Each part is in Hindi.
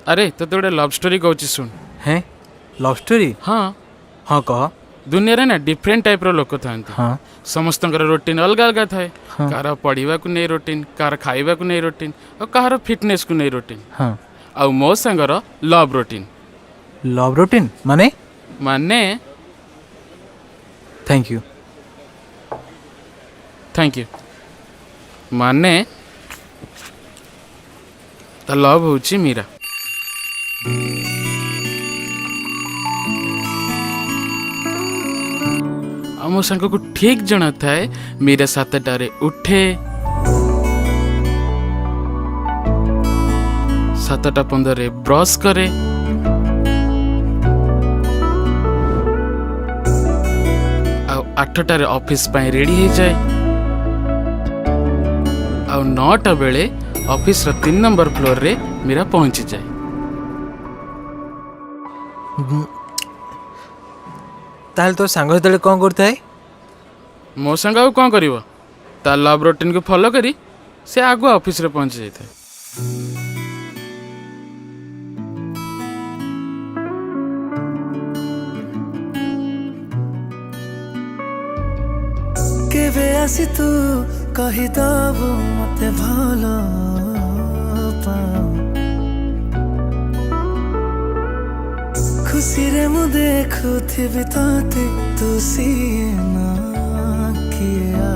अरे तो गोटे लव स्टोरी कहूँ शुण। हैं लव स्टोरी? हाँ हाँ कह। दुनिया रे ना डिफरेंट टाइप रो लोक था। हाँ समस्त रूटीन अलग अलग थाए। हाँ कार पढ़ा को नहीं रूटीन, कार खाइबा को नहीं रूटीन और कार फिटनेस को नहीं रूटीन। हाँ आउ मो सांगर लव रूटीन। लव रूटीन माने? माने थैंक यू। थैंक यू माने तो लव होची मीरा। मो सांग को ठीक जना थाए मीरा 7टारे उठे, 7:15 ब्रश करे, आउ 8टारे ऑफिस पाए रेडी हो जाए, आउ 9टा बेले ऑफिस रो 3 नंबर फ्लोर रे मीरा पहुंची जाए। ताहले तो सांग सेतले कौन करता है? मो सांग आउ कौन करिवो, ता लव रूटीन को फॉलो करी से आगु ऑफिस रे पहुंच जाए थे। केबे आसी तू कही दबु मते भलो पाओ, खुशी रे मु देखुथिबि तते तू सिए ना किया।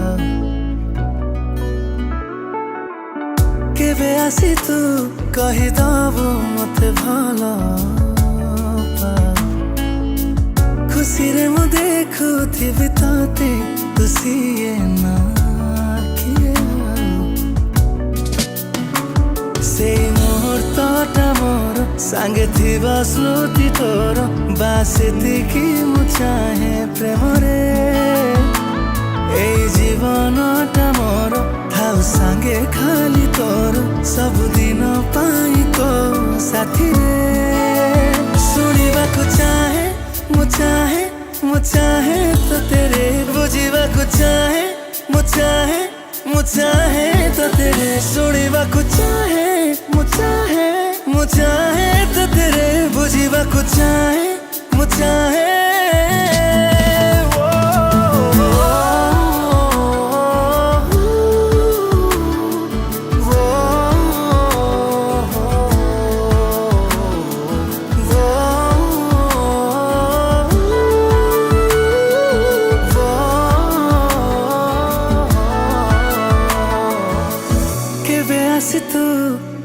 केबे आसी तू कही दबु मते भलो पाओ, खुशी रे मु देखुथिबि तते तू सिए ना किया। से मुहूर्तटा मोर सांगे थिबा स्मृति तोर, बास एतिकी मु चाहे प्रेम रे। ए जीवनटा मोर थाउ सांगे खाली तोर, सबुदिन पाई तो साथी रे। सुनिबा को चाहे मु चाहे मु चाहे तो तेरे, बुझिबा को चाहे मु चाहे मु चाहे तो तेरे, सुनिबा को चाहे मु चाहे मु चाहे तो तेरे, बुझिबा को चाहे मु चाहे। आसी तू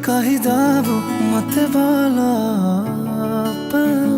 कही दबु मते भलो पाओ।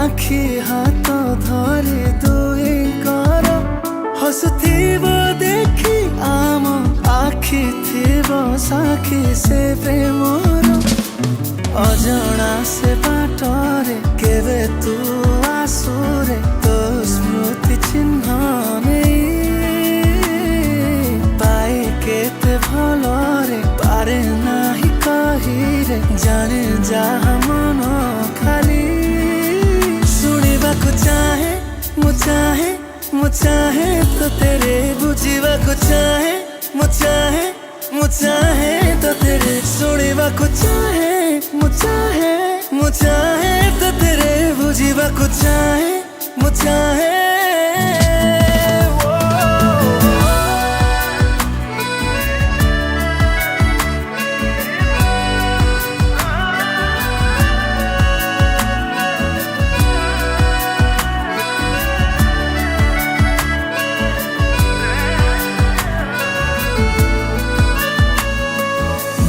आखि हाथ धरी दुईकर, हसुथिब देखी आम आखि थिब साखी से प्रेमर। अजणा से बाटरे केबे तू आसुरे, तो स्मृति चिन्ह नहीं पाए केते भलरे, पारे नाही कही रे जाने जहा मन खाली। को चाहे मु चाहे मु चाहे तो तेरे, बुझिबा को चाहे मु चाहे मु चाहे तो तेरे, सुनिबा को चाहे मु चाहे मु चाहे तो तेरे, बुझिबा को चाहे मु चाहे।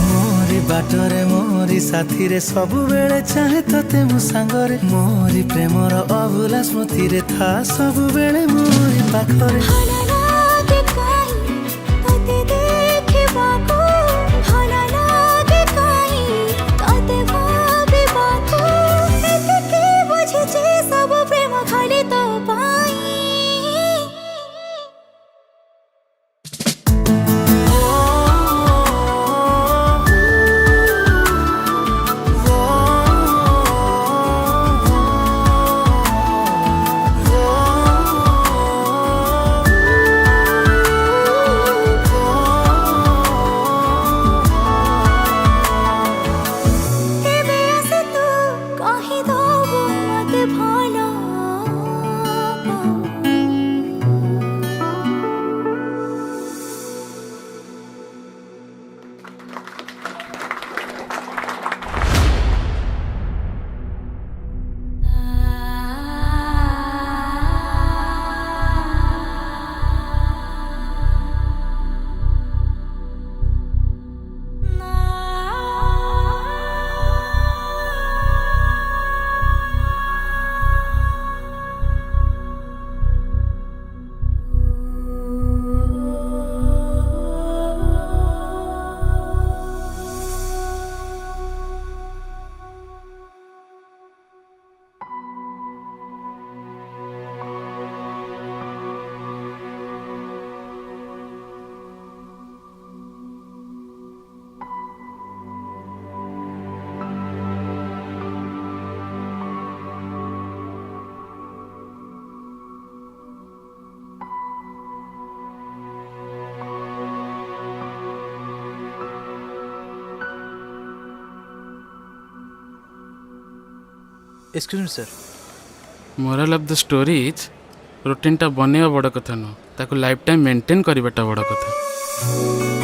मोरी बाटरे मोरी साथी रे सबु बेले चाहे तते मो सांगरे मोरी प्रेमर अभुला स्मृति रे था सबु बेले मोरी पाखरे excuse me sir moral of the story is routine टा बनेवा बड़ कथा नुह ताको लाइफ टाइम मेंटेन करवाटा बड़ कथा।